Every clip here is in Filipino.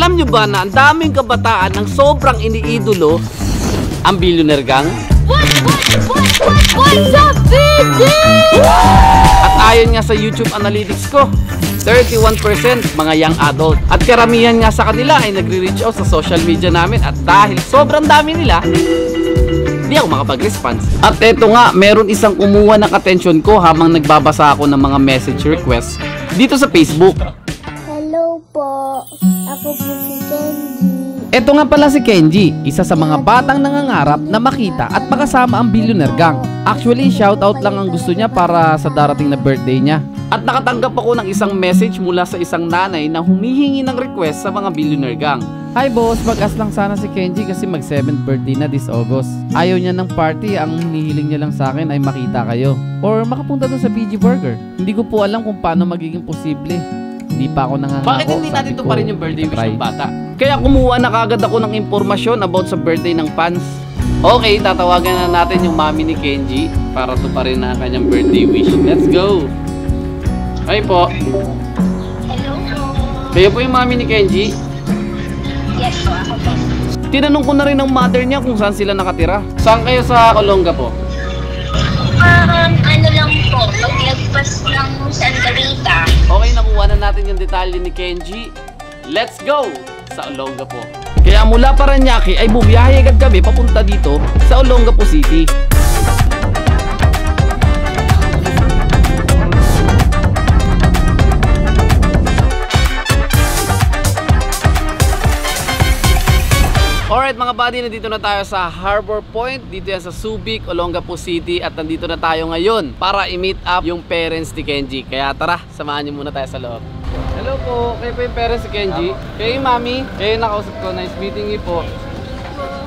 Alam nyo ba na ang daming kabataan ng sobrang iniidolo ang Billionaire Gang? What's up, BG? At ayon nga sa YouTube analytics ko, 31% mga young adult. At karamihan nga sa kanila ay nagre-reach out sa social media namin. At dahil sobrang dami nila, hindi ako makapag-response. At eto nga, meron isang kumuha ng attention ko habang nagbabasa ako ng mga message requests dito sa Facebook. Hello po, ako po si Kenji. Eto nga pala si Kenji, isa sa mga batang nangangarap na makita at makasama ang Billionaire Gang. Actually, shoutout lang ang gusto niya para sa darating na birthday niya. At nakatanggap ako ng isang message mula sa isang nanay na humihingi ng request sa mga Billionaire Gang. Hi boss, mag-as lang sana si Kenji kasi mag 7th birthday na this August. Ayaw niya ng party, ang hinihiling niya lang sa akin ay makita kayo. Or makapunta dun sa BG Burger. Hindi ko po alam kung paano magiging posible. Hindi pa ako nangangako. Bakit hindi natin ito pa rin yung birthday wish ng bata? Kaya kumuha na kagad ako ng impormasyon about sa birthday ng fans. Okay, tatawagan na natin yung mami ni Kenji para to pa rin na kanyang birthday wish. Let's go! Hi po. Hello po. Kayo po yung mami ni Kenji? Yes po, ako po. Tinanong ko na rin ng mother niya kung saan sila nakatira. Saan kayo sa Olonga po? Ano lang po, paglagpas ng Sandalita. Okay, nakuha na natin yung detalye ni Kenji. Let's go! Sa Olonga po. Kaya mula Paranaque ay bumiyahe agad kami papunta dito sa Olongapo City. Alright mga buddy, nandito na tayo sa Harbor Point. Dito yan sa Subic, Olongapo City. At nandito na tayo ngayon para i-meet up yung parents ni Kenji. Kaya tara, samahan niyo muna tayo sa loob. Hello po, kayo po yung parents ni Kenji. Kayo yung mami, kayo yung nakausap ko. Nice meeting you po.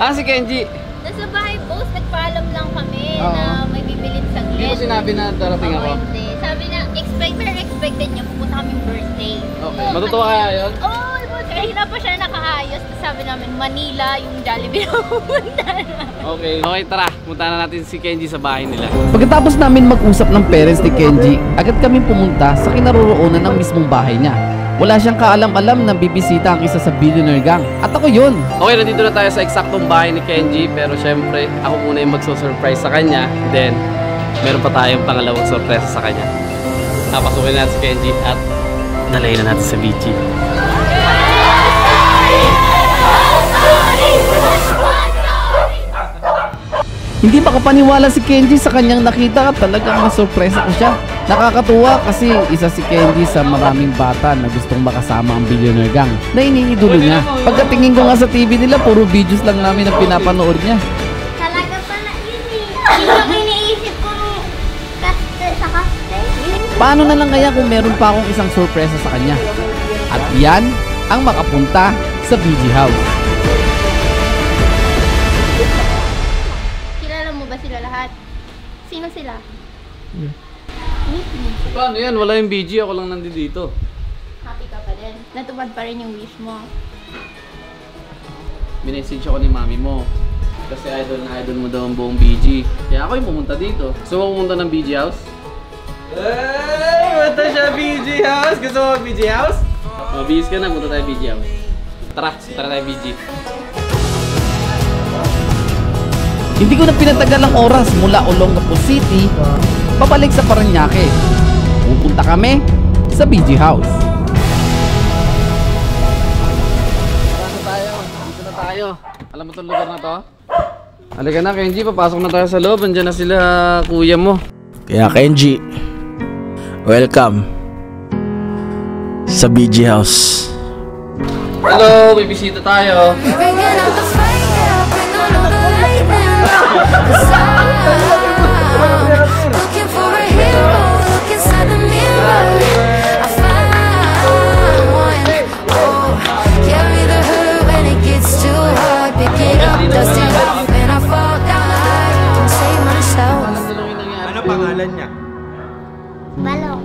Ah, si Kenji. Nasa bahay post, nagpaalam lang kami na may bibilin saglit. Hindi ko sinabi na darating ako. Hindi. Sabi na, expected niya, pupunta kaming birthday. Okay, matutuwa kaya yun? Oo, kanina pa siya nakaayos. Tapos sabi namin, Manila, yung Jollibee na pupunta na. Okay, tara. Punta na natin si Kenji sa bahay nila. Pagkatapos namin mag-usap ng parents ni Kenji, agad kami pumunta sa kinaroroonan ng mismong bahay niya. Wala siyang kaalam-alam na bibisita ang isa sa Billionaire Gang. At ako yun. Okay, nandito na tayo sa eksaktong bahay ni Kenji. Pero syempre, ako muna yung magsusurprise sa kanya. Then, meron pa tayong pangalawang surprise sa kanya. Napasukin natin si Kenji at nalayin na natin sa BG. Hindi makapaniwala si Kenji sa kanyang nakita at talagang masurpresa ko siya. Nakakatuwa kasi isa si Kenji sa maraming bata na gustong makasama ang Billionaire Gang na iniidolo niya. Pagkatingin ko nga sa TV nila, puro videos lang namin ang pinapanood niya. Talaga pala yun eh. Yung iniisip ko sa kaste. Paano na lang kaya kung meron pa akong isang sorpresa sa kanya? At yan ang makapunta sa BG House. Sila lahat. Sino sila? Paano yan? Wala yung BG, ako lang nandito. Happy ka pa din. Natupad pa rin yung wish mo. Minessage ako ni mami mo. Kasi idol na idol mo daw ang buong BG. Kaya ako yung pumunta dito. Gusto mo pumunta ng BG House? Hey! Punta siya BG House! Gusto mo BG House? Mabihis ka na, punta tayo BG House. Tara tayo BG. Hindi ko na pinatagal ang oras mula Olongapo City papalik sa Paranaque. Pupunta kami sa BG House. Dito na tayo. Alam mo itong lugar na to? Halika na Kenji, papasok na tayo sa loob. Andiyan na sila kuya mo. Kaya Kenji, welcome sa BG House. Hello, may bisita tayo. Looking for a hero, look inside the mirror. I found one. Oh, carry the hurt when it gets too hard. Pick it up, dust it off, and I fall down. Don't save myself. Ano pangalan niya? Balok.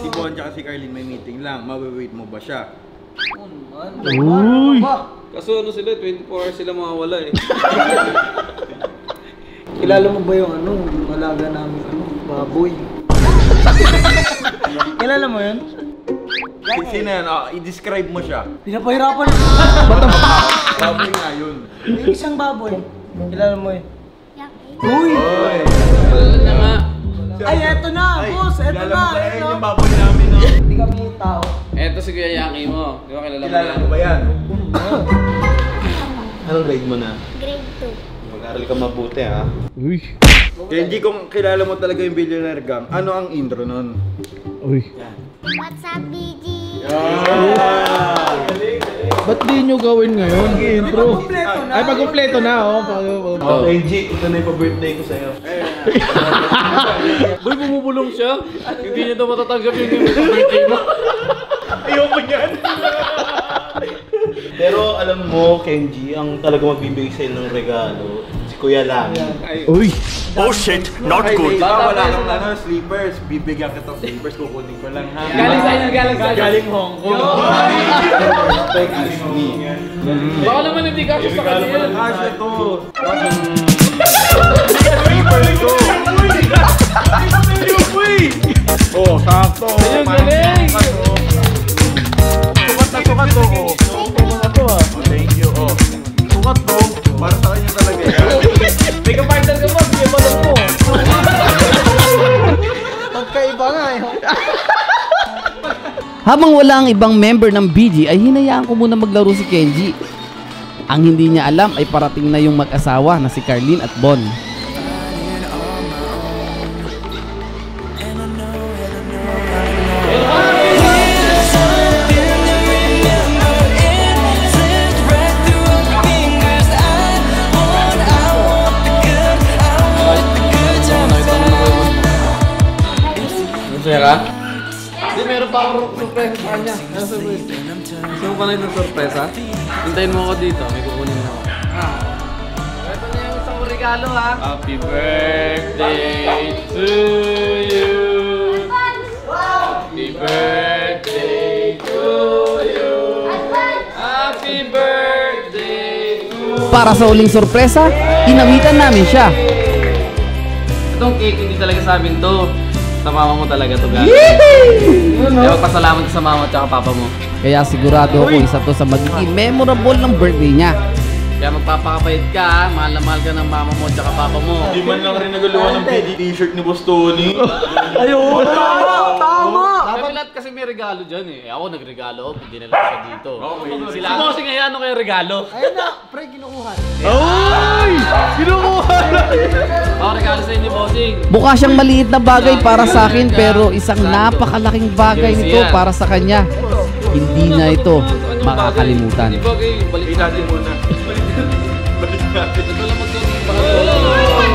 Si Bon tsaka si Carlin may meeting lang. Mawawait mo ba siya? Uy! Kaso ano sila, 24 hours sila mawawala eh. Kilala mo ba yung yung alaga namin baboy? Kilala mo yun? Sino yan? I-describe mo siya. Pinapahirapan. Baboy nga yun. May isang baboy. Kilala mo eh. Yaki. Uy! Oy! na nga. Ay, eto na, boss! Eto kilala na! mo ba yan Eto. yung baboy namin, no? Hindi kami tao. Eto si Kuya Yaki mo. Di ba kilala mo Kilala yan? mo ba yan? Anong grade mo na? Grade 2. Mag-aral ka mabuti, ha? Kenji, kung kilala mo talaga yung Billionaire Gang, ano ang intro nun? What's up, BG? Ba't di nyo gawin ngayon? Intro. Kompleto na. Ay, pag-kompleto na, oh. Oh, Kenji, ito na yung pa-birthday ko sa'yo. Boy, bumubulong siya. Hindi niya daw matatanggap yung birthday mo. Ayoko yan! Pero alam mo, Kenji, ang talaga magbibigay sa'yo ng regalo, si Kuya lang. Uy! Oh shit, not good. Baka wala kang ano, sleepers. Bibigyan kita ng sleepers, kukunin ko lang, ha? Galing sa'yo, galing sa'yo. Galing Hong Kong. Respect is me. Baka naman hindi ka sa kanya yan. Cash ito. Sleepers ko. Oh, sakto. Ayun, galing. Sukat to. Oh, thank you. Oh. Sukat to. Para sa kanya talaga yan. May ka-partner ka ba? Sige, balon mo. Magkaiba nga eh. Habang wala ang ibang member ng BG ay hinayaan ko muna maglaro si Kenji. Ang hindi niya alam ay parating na yung mag-asawa na si Carlene at Bon. Masaya ka? Hindi, meron pa akong surpresa sa kanya. Ano surpresa? Gusto mo pa na yung surpresa? Hintayin mo ako dito, may kukunin na ako. Ito na yung isang regalo, ha? Happy birthday to you! Happy birthday to you! Happy birthday to you! Para sa uling sorpresa, inawitan namin siya. Itong cake, hindi talaga sa amin to. Sa mama mo talaga to, guys. Kaya magpasalamat ka sa mama at papa mo. Kaya sigurado ako isa to sa magiging memorable ng birthday niya. Kaya magpapakabait ka, ha? Mahal na mahal ka ng mama mo at papa mo. Hindi man lang rin nagaluwa ng PD t-shirt ni Boss Tony. Ayun! Tama! Kami lahat kasi may regalo dyan eh. Ako nagregalo, hindi na lang siya dito. Sila ako kasi ngayon, ano kayo regalo? Ayun na, pre, kinukuha. Ay! Kinukuha na! Ako regalo sa inyo, bossing. Mukha siyang maliit na bagay para sa akin pero isang napakalaking bagay nito para sa kanya. Hindi na ito makakalimutan. Di ba kayo, balik Natin muna. Balik natin. ito lang magkakaroon.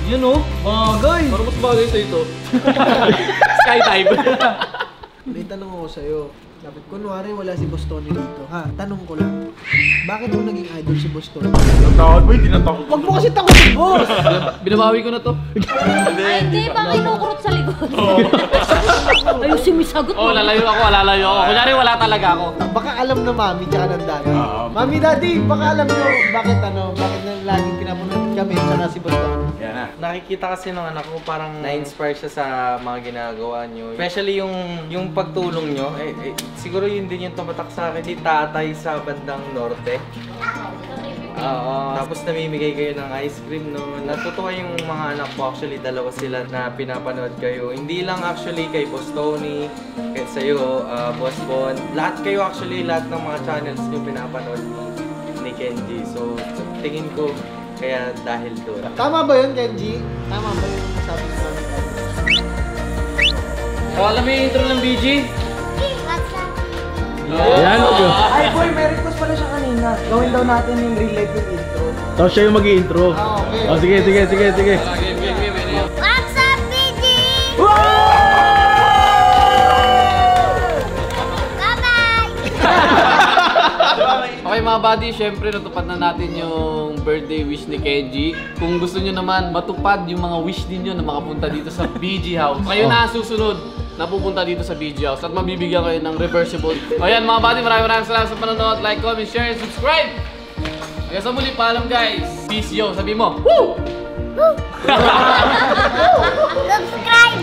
Yun oh, bagay! Parang mas bagay sa ito. Skydive. May tanong ako sa'yo. Dapat kunwari wala si Boss Tony dito. Ha, tanong ko lang. Bakit mo naging idol si Boss Tony? Natawag mo, hindi natakot. Huwag mo kasi takutin, boss! Binabawi ko na to. Ay, hindi ba kinukurot sa likod? Ayun, sumisagot Oh, lalayo ako. Kunyari wala talaga ako. Baka alam na mami tsaka ng daddy. Mami, daddy, baka alam nyo bakit bakit na laging pinapunod kami tsaka si Boss Tony. Yan na. Nakikita kasi ng anak ko parang na-inspire siya sa mga ginagawa nyo. Especially yung pagtulong nyo. Siguro yun din yung tumatak sa akin. Si tatay sa bandang norte. Oo. Tapos namimigay kayo ng ice cream, no? Natutuwa yung mga anak ko. Actually, dalawa sila na pinapanood kayo. Hindi lang actually kay Boss Tony, kay sa'yo, Boss Bon. Lahat kayo actually, lahat ng mga channels yung pinapanood ni Kenji. So, tingin ko, kaya dahil doon. Tama ba yun, Kenji? Tama ba yung sabi ng mami? Alam mo yung intro ng BG? What's up? Ayan, Ay, boy, may request pala siya kanina. Gawin daw natin yung real life yung intro. Tapos siya yung mag-i-intro. Okay. Oh, sige. What's up, BG? Bye-bye! Okay mga buddy, syempre natupad na natin yung birthday wish ni Kenji. Kung gusto nyo naman matupad yung mga wish ninyo na makapunta dito sa BG House, kayo na ang susunod na pupunta dito sa BG House at mabibigyan kayo ng reversible. O yan mga buddy, maraming salamat sa panonood. Like, comment, share, and subscribe! Hanggang sa muli, paalam guys! Peace yo! Sabi mo! Woo! Subscribe!